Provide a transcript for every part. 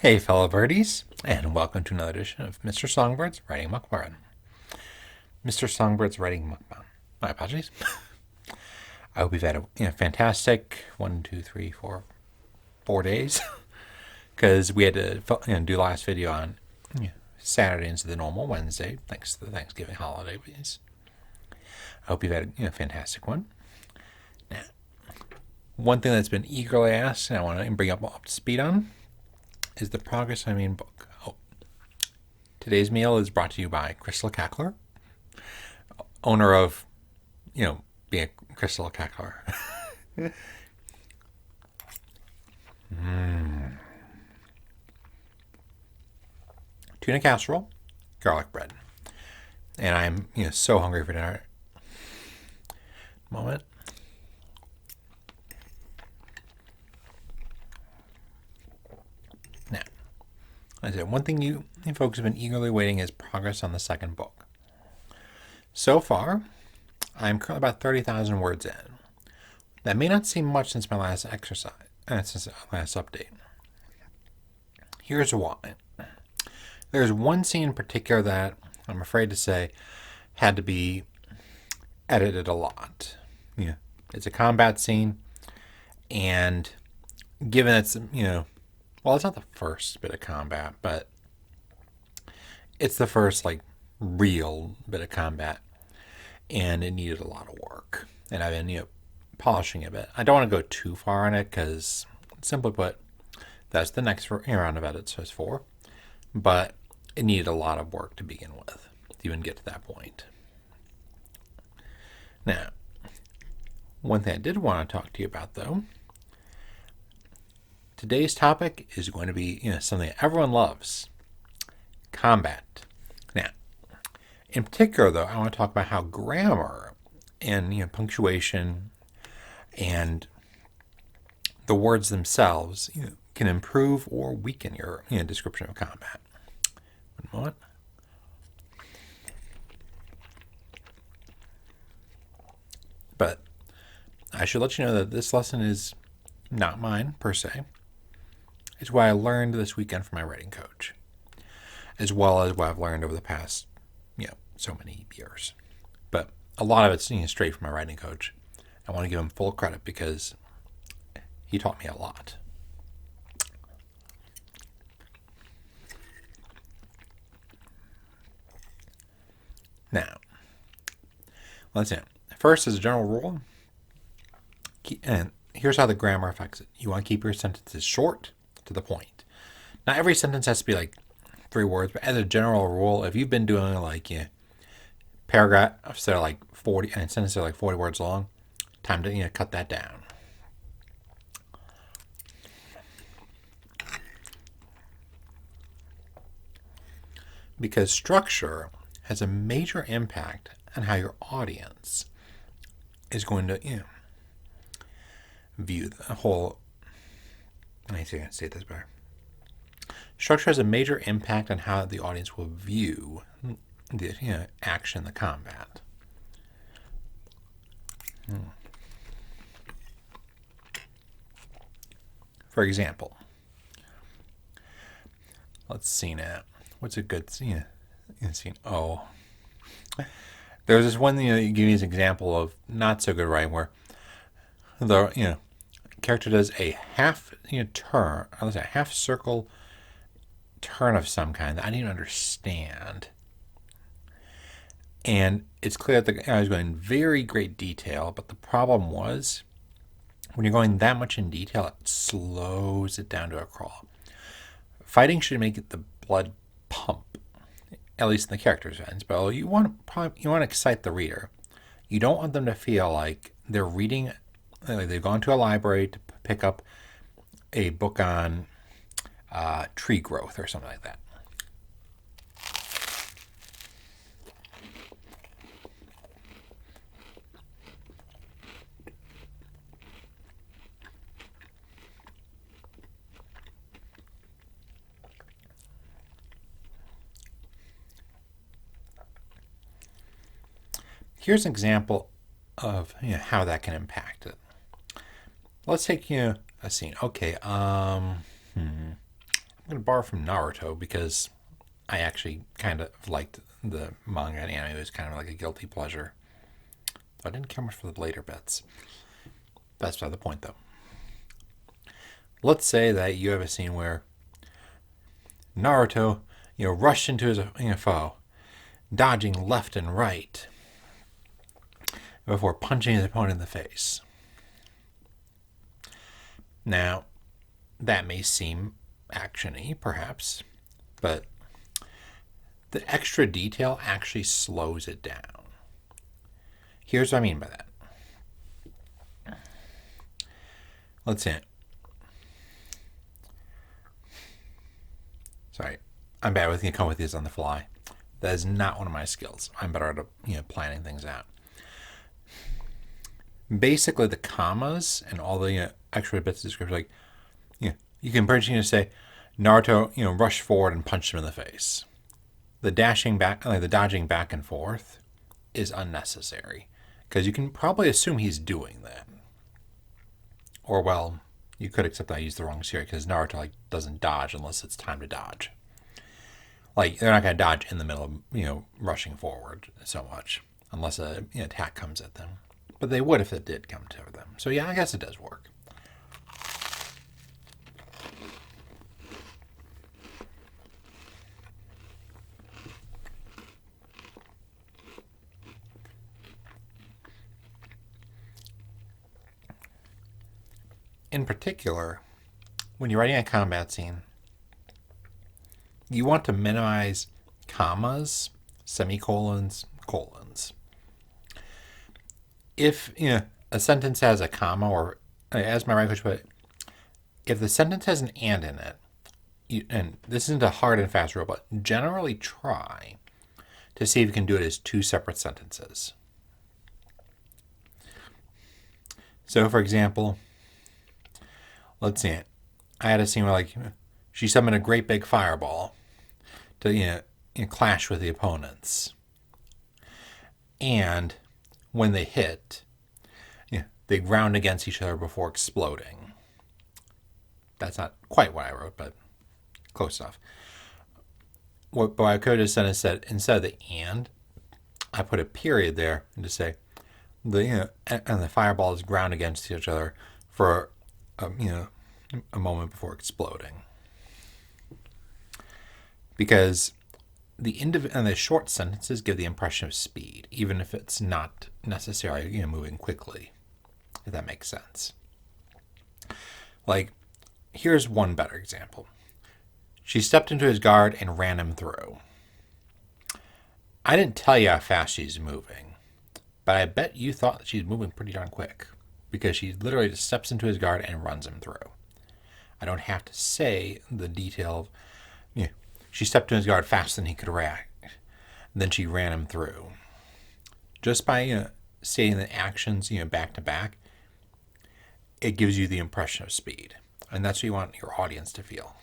Hey fellow birdies, and welcome to another edition of Mr. Songbird's Writing Mukbang. Mr. Songbird's Writing Mukbang. My apologies. I hope you've had a fantastic 4 days, because we had to do last video on Saturday instead of the normal Wednesday, thanks to the Thanksgiving holidays. I hope you've had a fantastic one. Now, one thing that's been eagerly asked, and I want to bring up to speed on, is the progress I mean book. Today's meal is brought to you by Crystal Cackler, owner of, being a Crystal Cackler. Tuna casserole, garlic bread, and I'm so hungry for dinner. Moment. Now, I said one thing you folks have been eagerly waiting is progress on the second book. So far, I'm currently about 30,000 words in. That may not seem much since my last exercise, since the last update. Here's why. There's one scene in particular that I'm afraid to say had to be edited a lot. Yeah, it's a combat scene, and given it's well, it's not the first bit of combat, but it's the first real bit of combat, and it needed a lot of work. And I've been polishing a bit. I don't want to go too far on it because, simply put, that's the next round of edits is for. But it needed a lot of work to begin with to even get to that point. Now, one thing I did want to talk to you about, though, today's topic is going to be something that everyone loves: combat. Now, in particular, though, I want to talk about how grammar and punctuation and the words themselves can improve or weaken your description of combat. One moment. But I should let you know that this lesson is not mine per se. It's what I learned this weekend from my writing coach, as well as what I've learned over the past so many years. But a lot of it's straight from my writing coach. I want to give him full credit because he taught me a lot. Now, let's see. First, as a general rule, and here's how the grammar affects it. You want to keep your sentences short, to the point. Not every sentence has to be 3 words, but as a general rule, if you've been doing paragraphs that are 40 and sentences that are 40 words long, time to cut that down. Because structure has a major impact on how your audience is going to view the whole. I see I can say this better. Structure has a major impact on how the audience will view the action, the combat. For example, let's see now. What's a good scene? Oh, there's this one you give me as an example of not so good writing where the character does a half turn, or let's say a half circle turn of some kind that I didn't understand. And it's clear that the guy was going in very great detail, but the problem was when you're going that much in detail, it slows it down to a crawl. Fighting should make the blood pump, at least in the character's ends, but you want to excite the reader. You don't want them to feel like they're reading, like they've gone to a library to pick up a book on tree growth or something like that. Here's an example of how that can impact it. Let's take a scene. Okay, I'm going to borrow from Naruto because I actually kind of liked the manga and anime. It was kind of like a guilty pleasure. I didn't care much for the later bits. That's not the point, though. Let's say that you have a scene where Naruto, rushed into his foe, dodging left and right before punching his opponent in the face. Now, that may seem action-y, perhaps, but the extra detail actually slows it down. Here's what I mean by that. Let's see. Sorry, I'm bad with come with these on the fly. That is not one of my skills. I'm better at planning things out. Basically, the commas and all the extra bits of description, like you can pretty much say Naruto, rushed forward and punched him in the face. The dashing back, the dodging back and forth, is unnecessary because you can probably assume he's doing that. Or well, you could accept that I used the wrong series because Naruto doesn't dodge unless it's time to dodge. They're not going to dodge in the middle of rushing forward so much unless an attack comes at them. But they would if it did come to them. So yeah, I guess it does work. In particular, when you're writing a combat scene, you want to minimize commas, semicolons, colons. If a sentence has a comma, or as my right coach put it, if the sentence has an and in it, and this isn't a hard and fast rule, but generally try to see if you can do it as two separate sentences. So, for example, let's see. I had a scene where she summoned a great big fireball to clash with the opponents, and when they hit, they ground against each other before exploding. That's not quite what I wrote, but close enough. What I could have said instead of the and, I put a period there and to say and the fireballs ground against each other for a moment before exploding. Because the short sentences give the impression of speed, even if it's not necessarily moving quickly, if that makes sense. Here's one better example. She stepped into his guard and ran him through. I didn't tell you how fast she's moving, but I bet you thought that she's moving pretty darn quick because she literally just steps into his guard and runs him through. I don't have to say the detail of, she stepped in his guard faster than he could react. Then she ran him through. Just by stating the actions, back to back, it gives you the impression of speed. And that's what you want your audience to feel.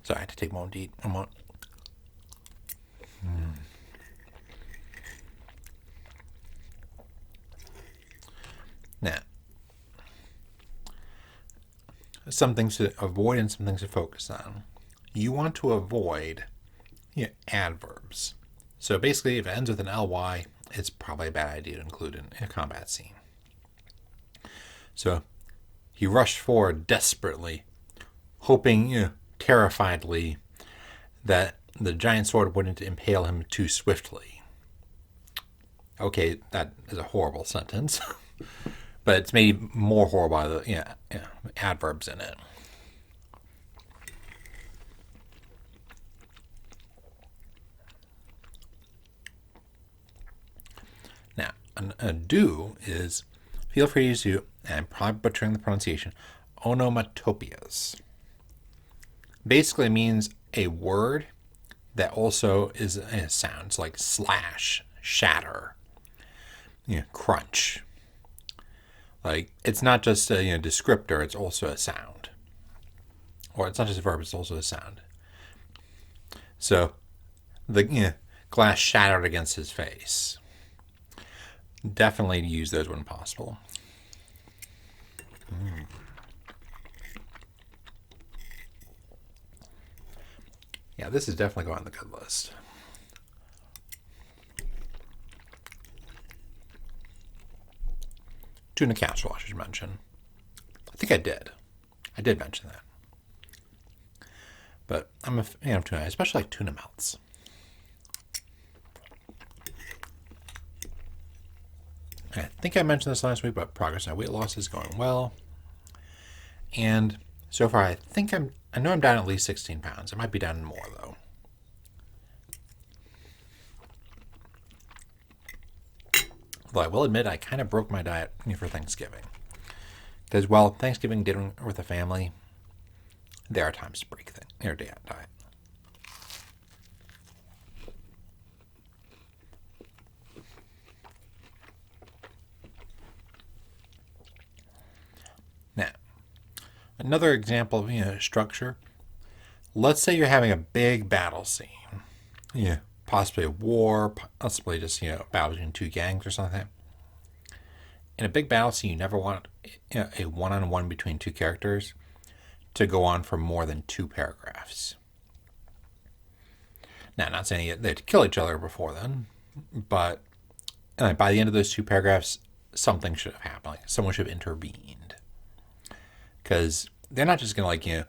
So I had to take a moment to eat. Now, some things to avoid and some things to focus on. You want to avoid adverbs. So basically, if it ends with an ly, it's probably a bad idea to include in a combat scene. So he rushed forward desperately, hoping, terrifiedly, that the giant sword wouldn't impale him too swiftly. Okay, that is a horrible sentence, but it's made more horrible by the adverbs in it. Now, a do is feel free to and I'm probably butchering the pronunciation, onomatopoeias. Basically, it means a word that also is sounds like slash, shatter, crunch. Like, it's not just a descriptor, it's also a sound. Or it's not just a verb, it's also a sound. So, the glass shattered against his face. Definitely use those when possible. Yeah, this is definitely going on the good list. Tuna casserole, I should mention. I think I did. I did mention that. But I'm a fan of tuna. I especially like tuna melts. I think I mentioned this last week, but progress on weight loss is going well. And so far, I know I'm down at least 16 pounds. I might be down more, though. Though I will admit, I kind of broke my diet for Thanksgiving. Because, well, Thanksgiving dinner with the family, there are times to break your diet. Now, another example of structure. Let's say you're having a big battle scene. Possibly a war, possibly just battle between two gangs or something. In a big battle scene, you never want a one-on-one between two characters to go on for more than 2 paragraphs. Now, I'm not saying they had to kill each other before then, but by the end of those 2 paragraphs, something should have happened. Like someone should have intervened, because they're not just gonna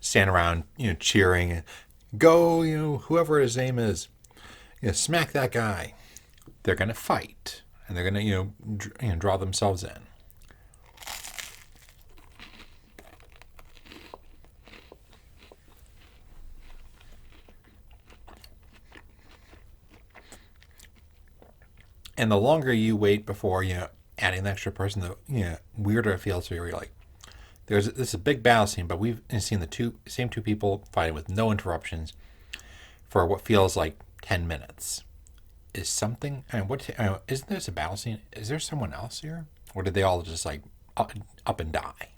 stand around cheering, go whoever his name is, smack that guy. They're gonna fight, and they're gonna draw themselves in. And the longer you wait before adding the extra person, the weirder it feels. So you're like, this is a big battle scene, but we've seen the same two people fighting with no interruptions for what feels like 10 minutes. Is something? Isn't this a battle scene? Is there someone else here, or did they all just like up and die?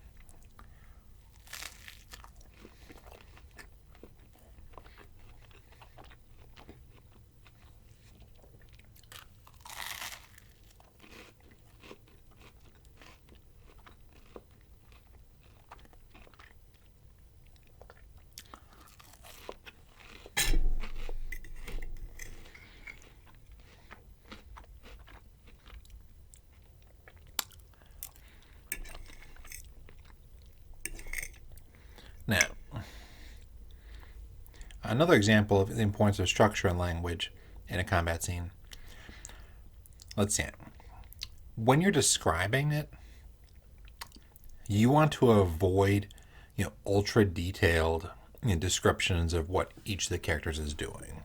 Now, another example of the importance of structure and language in a combat scene. Let's see. When you're describing it, you want to avoid, ultra detailed descriptions of what each of the characters is doing.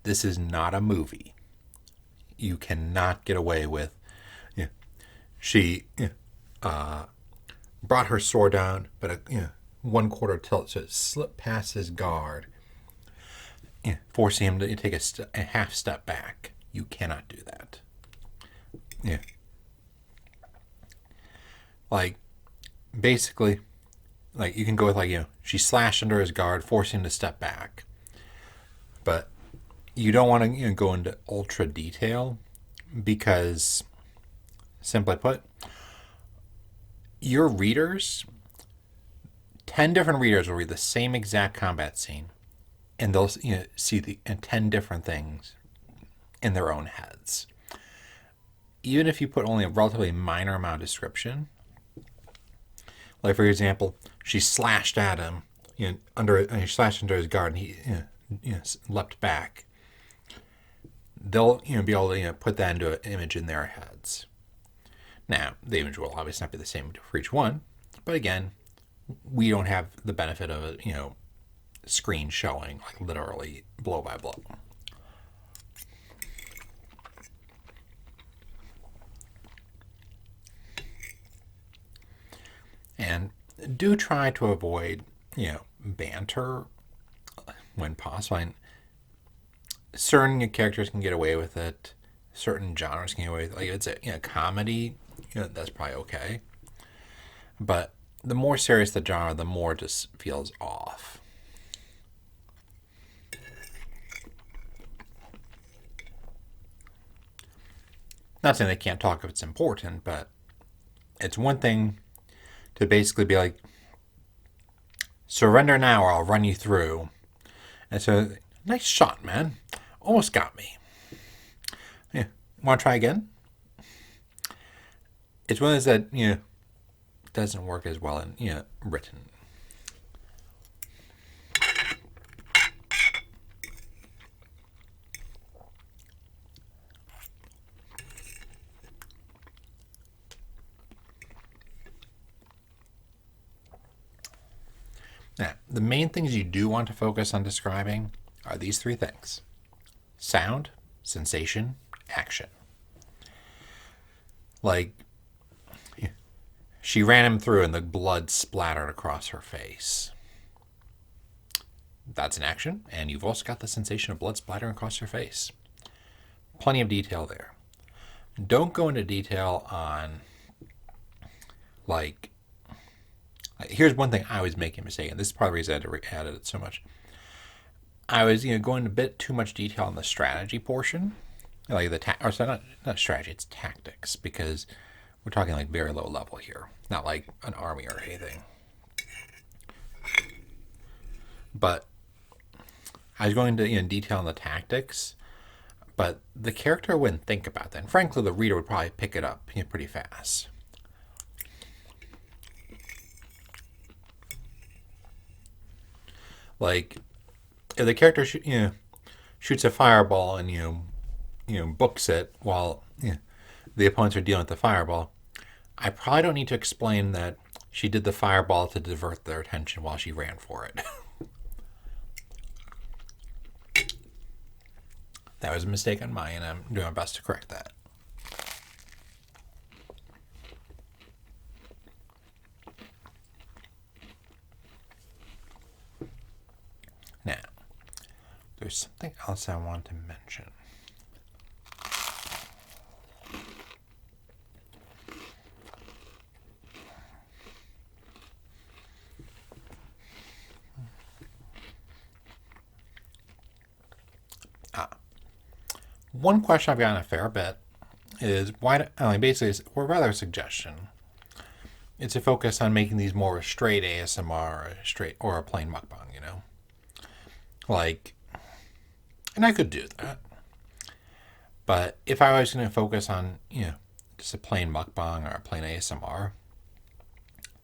This is not a movie. You cannot get away with, she brought her sword down, but 1/4 tilt, so it slipped past his guard, forcing him to take a half step back. You cannot do that. Like, basically, like you can go with she slashed under his guard, forcing him to step back. But you don't want to go into ultra detail, because, simply put, your readers, 10 different readers will read the same exact combat scene, and they'll see 10 different things in their own heads. Even if you put only a relatively minor amount of description, like for example, she slashed at him, he slashed under his guard, and he leapt back. They'll be able to put that into an image in their heads. Now, the image will obviously not be the same for each one, but again, we don't have the benefit of a screen showing like literally blow by blow. And do try to avoid, banter when possible. And certain characters can get away with it. Certain genres can get away with it. Like if it's a comedy, that's probably okay. But the more serious the genre, the more it just feels off. Not saying they can't talk if it's important, but it's one thing to basically be like, surrender now or I'll run you through. And so, nice shot, man. Almost got me. Yeah. Want to try again? It's one of those that, doesn't work as well in, written. Now, the main things you do want to focus on describing are these three things: sound, sensation, action. Like, she ran him through and the blood splattered across her face. That's an action, and you've also got the sensation of blood splattering across her face. Plenty of detail there. Don't go into detail on, like, here's one thing I was making a mistake, and this is part of the reason I had to add it so much. I was, going a bit too much detail on the strategy portion, like not strategy, it's tactics, because we're talking like very low level here, not like an army or anything. But I was going to detail on the tactics, but the character wouldn't think about that. And frankly, the reader would probably pick it up pretty fast. Like, if the character shoots a fireball and books it while the opponents are dealing with the fireball, I probably don't need to explain that she did the fireball to divert their attention while she ran for it. That was a mistake on mine, and I'm doing my best to correct that. Now, there's something else I want to mention. One question I've gotten a fair bit is why, basically, or rather a suggestion. It's a focus on making these more straight ASMR or a plain mukbang, Like, and I could do that. But if I was going to focus on, just a plain mukbang or a plain ASMR,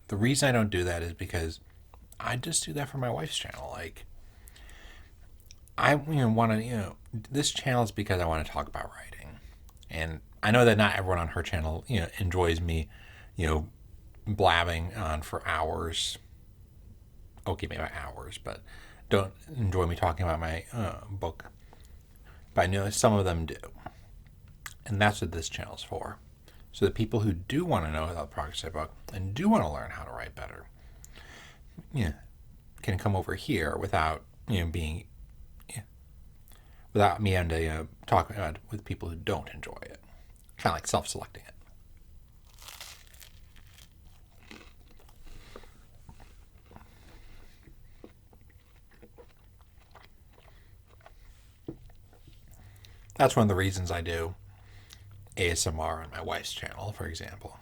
the reason I don't do that is because I just do that for my wife's channel. Like, I want to, this channel is because I want to talk about writing. And I know that not everyone on her channel, enjoys me, blabbing on for hours. Okay, maybe not hours, but don't enjoy me talking about my book. But I know some of them do. And that's what this channel is for. So the people who do want to know about the progress of the book and do want to learn how to write better, can come over here without, being, without me having to talk about it with people who don't enjoy it. Kind of like self-selecting it. That's one of the reasons I do ASMR on my wife's channel, for example.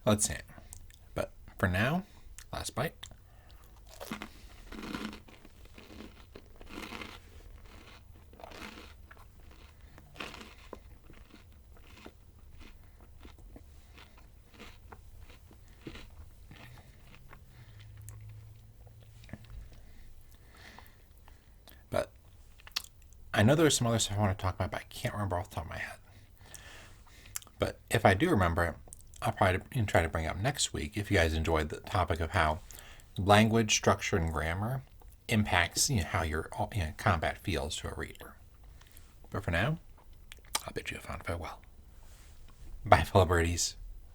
Let's see. But for now, last bite. But I know there's some other stuff I want to talk about, but I can't remember off the top of my head. But if I do remember, I'll probably try to bring up next week if you guys enjoyed the topic of how language, structure, and grammar impacts how your combat feels to a reader. But for now, I'll bid you a fond farewell. Bye, fellow birdies.